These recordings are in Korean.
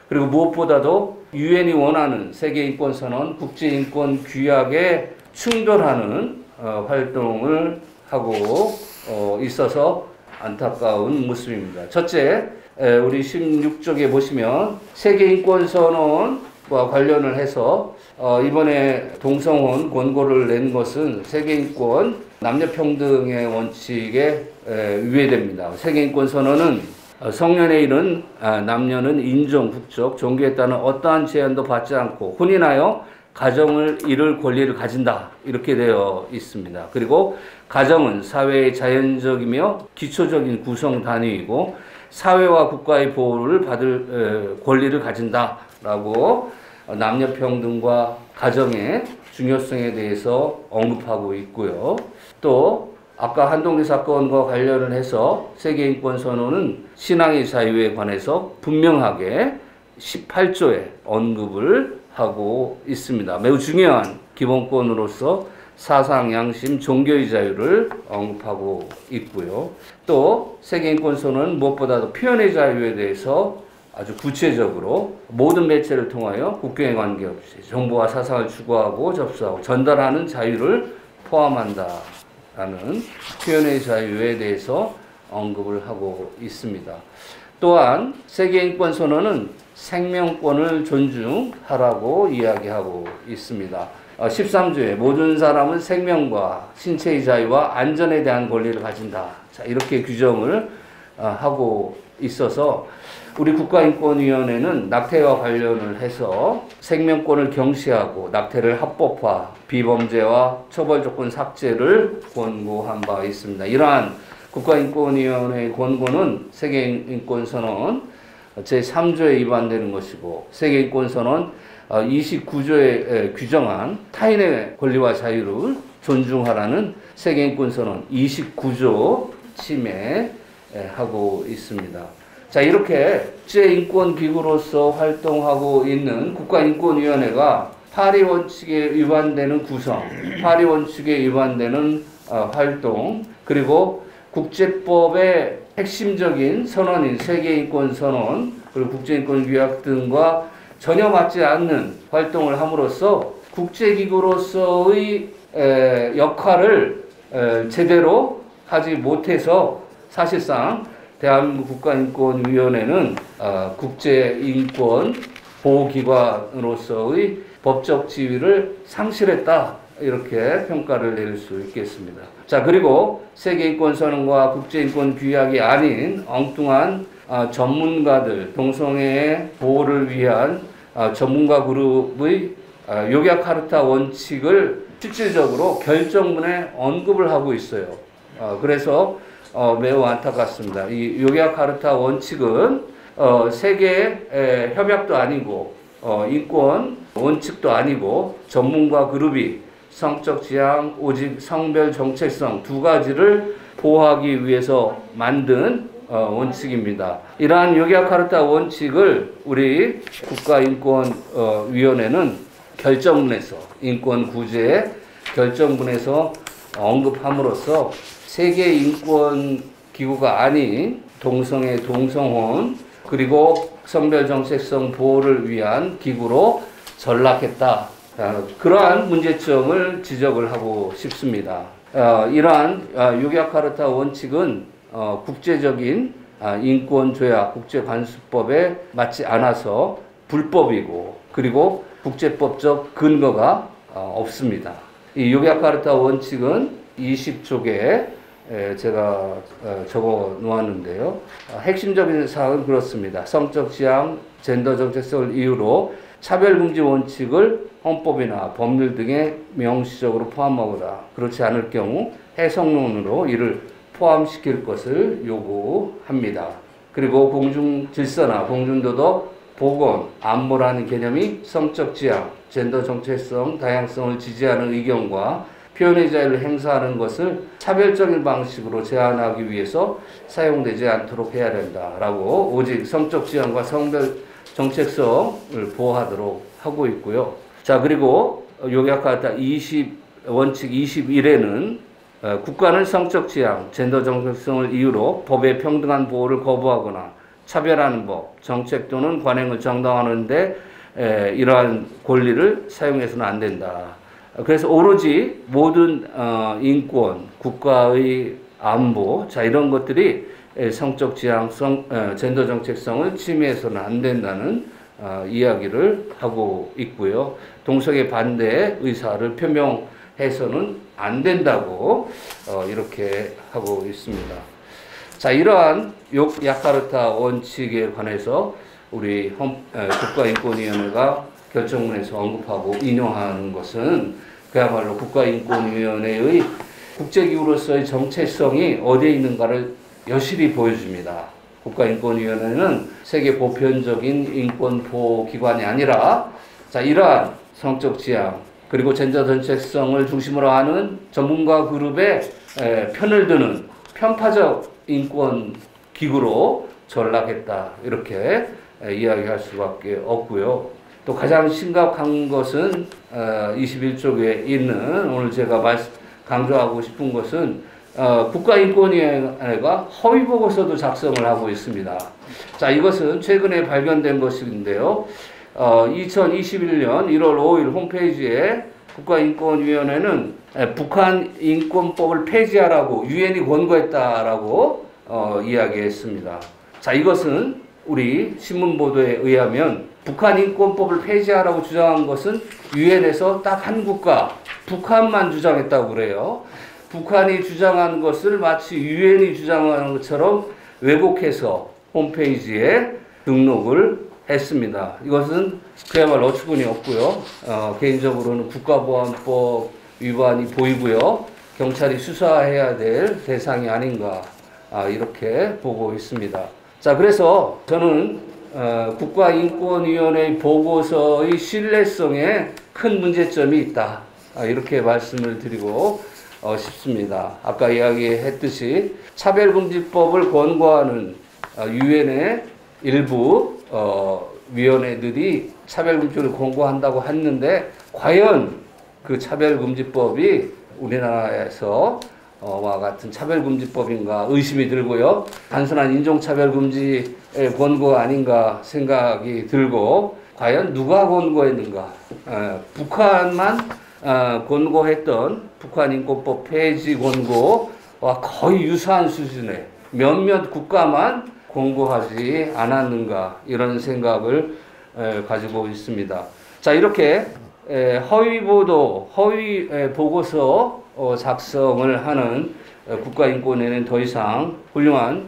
그리고 무엇보다도 유엔이 원하는 세계인권선언, 국제인권규약에 충돌하는 활동을 하고 있어서 안타까운 모습입니다. 첫째, 우리 16쪽에 보시면 세계인권선언과 관련을 해서 이번에 동성혼 권고를 낸 것은 세계인권 남녀평등의 원칙에 위배됩니다. 세계인권선언은 성년에 이른 남녀는 인종, 국적, 종교에 따른 어떠한 제한도 받지 않고 혼인하여 가정을 이룰 권리를 가진다. 이렇게 되어 있습니다. 그리고 가정은 사회의 자연적이며 기초적인 구성 단위이고 사회와 국가의 보호를 받을 권리를 가진다라고 남녀평등과 가정의 중요성에 대해서 언급하고 있고요. 또 아까 한동대 사건과 관련을 해서 세계인권선언은 신앙의 자유에 관해서 분명하게 18조에 언급을 하고 있습니다. 매우 중요한 기본권으로서 사상, 양심, 종교의 자유를 언급하고 있고요. 또 세계인권선언은 무엇보다도 표현의 자유에 대해서 아주 구체적으로 모든 매체를 통하여 국경에 관계없이 정보와 사상을 추구하고 접수하고 전달하는 자유를 포함한다라는 표현의 자유에 대해서 언급을 하고 있습니다. 또한 세계인권선언은 생명권을 존중하라고 이야기하고 있습니다. 13조에 모든 사람은 생명과 신체의 자유와 안전에 대한 권리를 가진다. 자, 이렇게 규정을 하고 있어서 우리 국가인권위원회는 낙태와 관련을 해서 생명권을 경시하고 낙태를 합법화, 비범죄와 처벌조건 삭제를 권고한 바 있습니다. 이러한 국가인권위원회의 권고는 세계인권선언 제3조에 위반되는 것이고 세계인권선언 29조에 규정한 타인의 권리와 자유를 존중하라는 세계인권선언 29조 침해하고 있습니다. 자, 이렇게 국제인권기구로서 활동하고 있는 국가인권위원회가 파리 원칙에 위반되는 구성, 파리 원칙에 위반되는 활동, 그리고 국제법의 핵심적인 선언인 세계인권선언, 그리고 국제인권규약 등과 전혀 맞지 않는 활동을 함으로써 국제기구로서의 역할을 제대로 하지 못해서 사실상 대한민국 국가인권위원회는 국제인권 보호기관으로서의 법적 지위를 상실했다. 이렇게 평가를 내릴 수 있겠습니다. 자, 그리고 세계인권선언과 국제인권규약이 아닌 엉뚱한 전문가들, 동성애의 보호를 위한 전문가 그룹의 요약카르타 원칙을 실질적으로 결정문에 언급을 하고 있어요. 그래서 매우 안타깝습니다. 이 요약카르타 원칙은 세계 협약도 아니고 인권 원칙도 아니고 전문가 그룹이 성적 지향, 오직 성별 정체성 두 가지를 보호하기 위해서 만든 원칙입니다. 이러한 요약카르타 원칙을 우리 국가인권위원회는 결정문에서 인권구제 결정문에서 언급함으로써 세계인권기구가 아닌 동성애, 동성혼 그리고 성별 정체성 보호를 위한 기구로 전락했다. 그러한 문제점을 지적을 하고 싶습니다. 이러한 요약카르타 원칙은 국제적인 인권조약, 국제관습법에 맞지 않아서 불법이고 그리고 국제법적 근거가 없습니다. 이 요약카르타 원칙은 20쪽에 제가 적어 놓았는데요. 핵심적인 사항은 그렇습니다. 성적 지향, 젠더 정체성을 이유로 차별금지 원칙을 헌법이나 법률 등에 명시적으로 포함하거나 그렇지 않을 경우 해석론으로 이를 포함시킬 것을 요구합니다. 그리고 공중질서나 공중도덕, 보건, 안보라는 개념이 성적 지향, 젠더 정체성, 다양성을 지지하는 의견과 표현의 자유를 행사하는 것을 차별적인 방식으로 제한하기 위해서 사용되지 않도록 해야 된다라고 오직 성적 지향과 성별 정체성을 보호하도록 하고 있고요. 자, 그리고 요약카르타 원칙 21에는 국가는 성적 지향, 젠더 정체성을 이유로 법의 평등한 보호를 거부하거나 차별하는 법, 정책 또는 관행을 정당화하는데 이러한 권리를 사용해서는 안 된다. 그래서 오로지 모든 인권, 국가의 안보, 자 이런 것들이 성적 지향성, 젠더 정책성을 침해해서는 안 된다는 이야기를 하고 있고요. 동성애 반대 의사를 표명해서는 안 된다고 이렇게 하고 있습니다. 자, 이러한 야카르타 원칙에 관해서 우리 국가인권위원회가 결정문에서 언급하고 인용하는 것은 그야말로 국가인권위원회의 국제기구로서의 정체성이 어디에 있는가를 여실히 보여줍니다. 국가인권위원회는 세계 보편적인 인권보호기관이 아니라 자, 이러한 성적 지향 그리고 젠더 정체성을 중심으로 하는 전문가 그룹의 편을 드는 편파적 인권기구로 전락했다. 이렇게 이야기할 수밖에 없고요. 또 가장 심각한 것은 21쪽에 있는 오늘 제가 강조하고 싶은 것은 국가인권위원회가 허위보고서도 작성을 하고 있습니다. 자, 이것은 최근에 발견된 것인데요. 2021년 1월 5일 홈페이지에 국가인권위원회는 북한 인권법을 폐지하라고 유엔이 권고했다라고 이야기했습니다. 자, 이것은 우리 신문 보도에 의하면 북한 인권법을 폐지하라고 주장한 것은 유엔에서 딱 한 국가, 북한만 주장했다고 그래요. 북한이 주장한 것을 마치 유엔이 주장하는 것처럼 왜곡해서 홈페이지에 등록을 했습니다. 이것은 그야말로 어처구니 없고요. 개인적으로는 국가보안법 위반이 보이고요. 경찰이 수사해야 될 대상이 아닌가 이렇게 보고 있습니다. 자, 그래서 저는 국가인권위원회 보고서의 신뢰성에 큰 문제점이 있다. 이렇게 말씀을 드리고 싶습니다. 아까 이야기했듯이 차별금지법을 권고하는 유엔의 일부 위원회들이 차별금지를 권고한다고 했는데 과연 그 차별금지법이 우리나라에서 와 같은 차별금지법인가 의심이 들고요. 단순한 인종차별금지의 권고가 아닌가 생각이 들고 과연 누가 권고했는가. 북한만 권고했던 북한인권법 폐지 권고와 거의 유사한 수준의 몇몇 국가만 권고하지 않았는가 이런 생각을 가지고 있습니다. 자, 이렇게 허위 보도, 허위 보고서 작성을 하는 국가인권위는 더 이상 훌륭한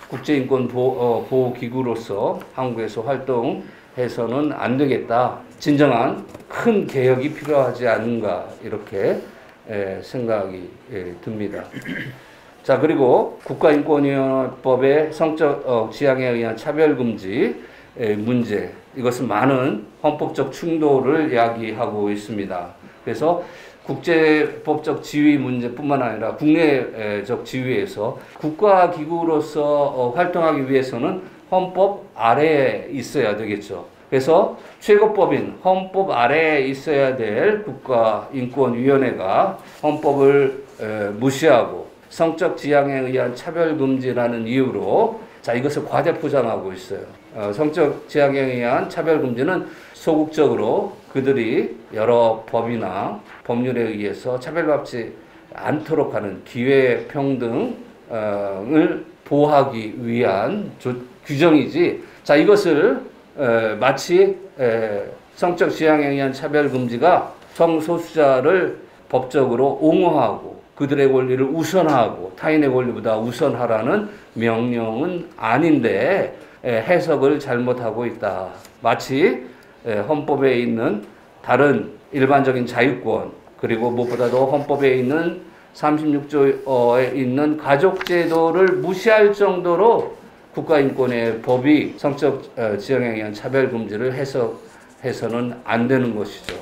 국제인권 보호기구로서 한국에서 활동해서는 안 되겠다. 진정한 큰 개혁이 필요하지 않는가 이렇게 생각이 듭니다. 자, 그리고 국가인권위원회법의 성적 지향에 의한 차별금지 문제, 이것은 많은 헌법적 충돌을 야기하고 있습니다. 그래서 국제법적 지위 문제뿐만 아니라 국내적 지위에서 국가기구로서 활동하기 위해서는 헌법 아래에 있어야 되겠죠. 그래서 최고법인 헌법 아래에 있어야 될 국가인권위원회가 헌법을 무시하고 성적 지향에 의한 차별금지라는 이유로 자, 이것을 과대포장하고 있어요. 성적 지향에 의한 차별금지는 소극적으로 그들이 여러 법이나 법률에 의해서 차별받지 않도록 하는 기회평등을 보호하기 위한 규정이지. 자, 이것을 마치 성적 지향에 의한 차별금지가 성소수자를 법적으로 옹호하고 그들의 권리를 우선하고 타인의 권리보다 우선하라는 명령은 아닌데 해석을 잘못하고 있다. 마치 헌법에 있는 다른 일반적인 자유권 그리고 무엇보다도 헌법에 있는 36조에 있는 가족제도를 무시할 정도로 국가인권의 법이 성적 지향에 의한 차별금지를 해석해서는 안 되는 것이죠.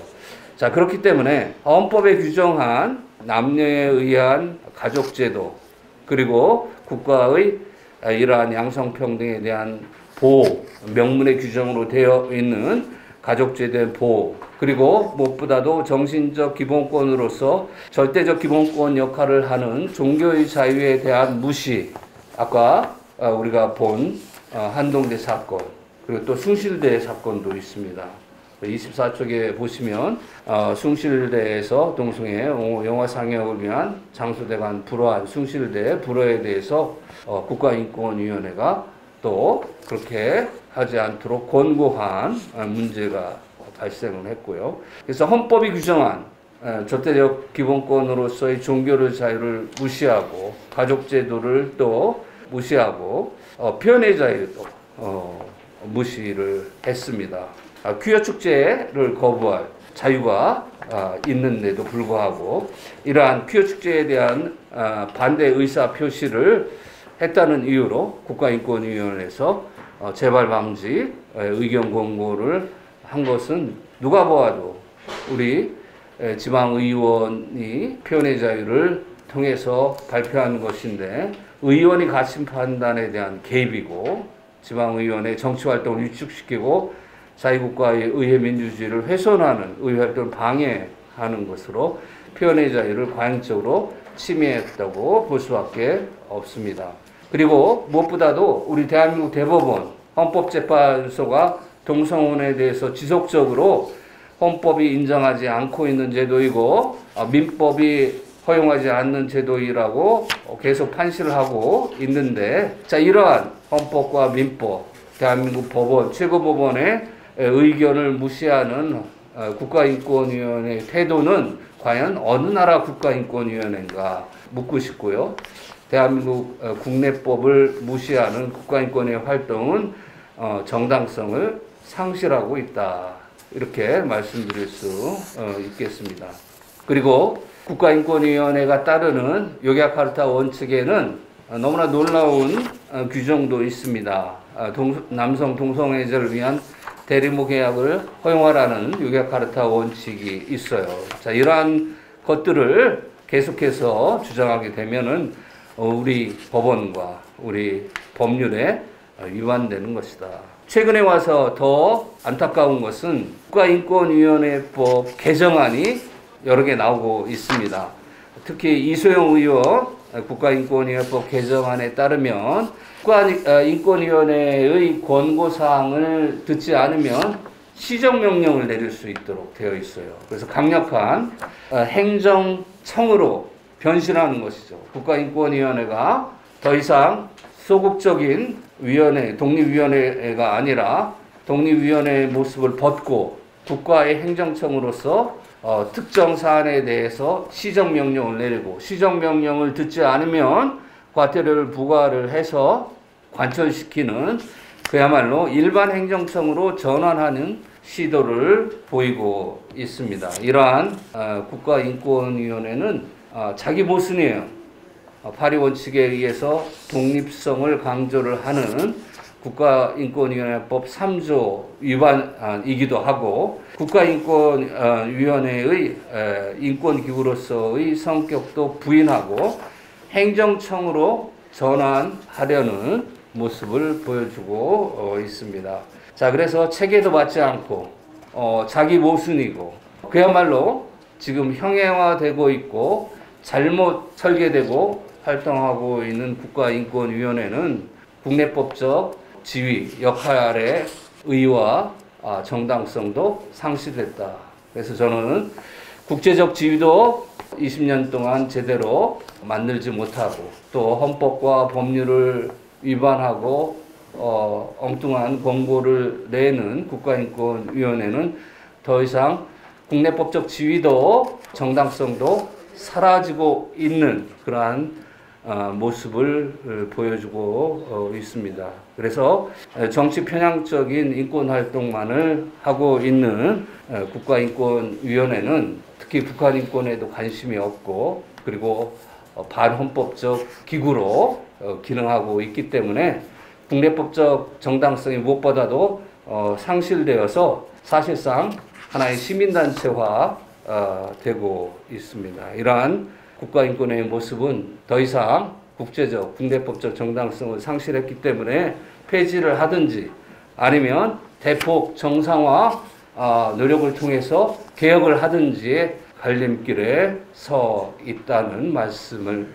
자, 그렇기 때문에 헌법에 규정한 남녀에 의한 가족제도 그리고 국가의 이러한 양성평등에 대한 보호, 명문의 규정으로 되어 있는 가족제도의 보호 그리고 무엇보다도 정신적 기본권으로서 절대적 기본권 역할을 하는 종교의 자유에 대한 무시, 아까 우리가 본 한동대 사건, 그리고 또 숭실대 사건도 있습니다. 24쪽에 보시면 숭실대에서 동성애 영화 상영을 위한 장소대관 불허한 숭실대 불허에 대해서 국가인권위원회가 또 그렇게 하지 않도록 권고한 문제가 발생을 했고요. 그래서 헌법이 규정한 절대적 기본권으로서의 종교의 자유를 무시하고 가족제도를 또 무시하고 표현의 자유도 무시를 했습니다. 퀴어 축제를 거부할 자유가 있는데도 불구하고 이러한 퀴어 축제에 대한 반대 의사 표시를 했다는 이유로 국가인권위원회에서 재발 방지 의견 공고를 한 것은 누가 보아도 우리 지방의원이 표현의 자유를 통해서 발표한 것인데 의원이 가신 판단에 대한 개입이고 지방의원의 정치활동을 위축시키고 자유국가의 의회 민주주의를 훼손하는 의회활동을 방해하는 것으로 표현의 자유를 과잉적으로 침해했다고 볼 수밖에 없습니다. 그리고 무엇보다도 우리 대한민국 대법원 헌법재판소가 동성혼에 대해서 지속적으로 헌법이 인정하지 않고 있는 제도이고 민법이 허용하지 않는 제도이라고 계속 판시를 하고 있는데, 자, 이러한 헌법과 민법, 대한민국 법원, 최고법원의 의견을 무시하는 국가인권위원회의 태도는 과연 어느 나라 국가인권위원회인가 묻고 싶고요. 대한민국 국내법을 무시하는 국가인권의 활동은 정당성을 상실하고 있다. 이렇게 말씀드릴 수 있겠습니다. 그리고 국가인권위원회가 따르는 요기야카르타 원칙에는 너무나 놀라운 규정도 있습니다. 남성 동성애자를 위한 대리모 계약을 허용하라는 요기야카르타 원칙이 있어요. 자, 이러한 것들을 계속해서 주장하게 되면은 우리 법원과 우리 법률에 위반되는 것이다. 최근에 와서 더 안타까운 것은 국가인권위원회법 개정안이 여러 개 나오고 있습니다. 특히 이소영 의원 국가인권위원회법 개정안에 따르면 국가인권위원회의 권고사항을 듣지 않으면 시정명령을 내릴 수 있도록 되어 있어요. 그래서 강력한 행정청으로 변신하는 것이죠. 국가인권위원회가 더 이상 소극적인 위원회, 독립위원회가 아니라 독립위원회의 모습을 벗고 국가의 행정청으로서 특정 사안에 대해서 시정명령을 내리고 시정명령을 듣지 않으면 과태료를 부과를 해서 관철시키는 그야말로 일반 행정청으로 전환하는 시도를 보이고 있습니다. 이러한 국가인권위원회는 자기 모순이에요. 파리 원칙에 의해서 독립성을 강조를 하는 국가인권위원회법 3조 위반이기도 하고 국가인권위원회의 인권기구로서의 성격도 부인하고 행정청으로 전환하려는 모습을 보여주고 있습니다. 자, 그래서 체계도 받지 않고 자기 모순이고 그야말로 지금 형해화되고 있고 잘못 설계되고 활동하고 있는 국가인권위원회는 국내법적 지위, 역할의 의의와 정당성도 상실했다. 그래서 저는 국제적 지위도 20년 동안 제대로 만들지 못하고 또 헌법과 법률을 위반하고 엉뚱한 권고를 내는 국가인권위원회는 더 이상 국내법적 지위도 정당성도 사라지고 있는 그러한 모습을 보여주고 있습니다. 그래서 정치 편향적인 인권활동만을 하고 있는 국가인권위원회는 특히 북한 인권에도 관심이 없고 그리고 반헌법적 기구로 기능하고 있기 때문에 국내법적 정당성이 무엇보다도 상실되어서 사실상 하나의 시민단체화 되고 있습니다. 이러한 국가인권의 모습은 더 이상 국제적, 국내법적 정당성을 상실했기 때문에 폐지를 하든지 아니면 대폭 정상화 노력을 통해서 개혁을 하든지의 갈림길에 서 있다는 말씀을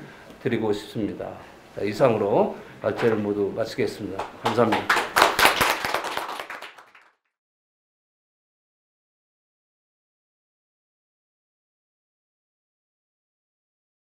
드리고 싶습니다. 이상으로 발제를 모두 마치겠습니다. 감사합니다.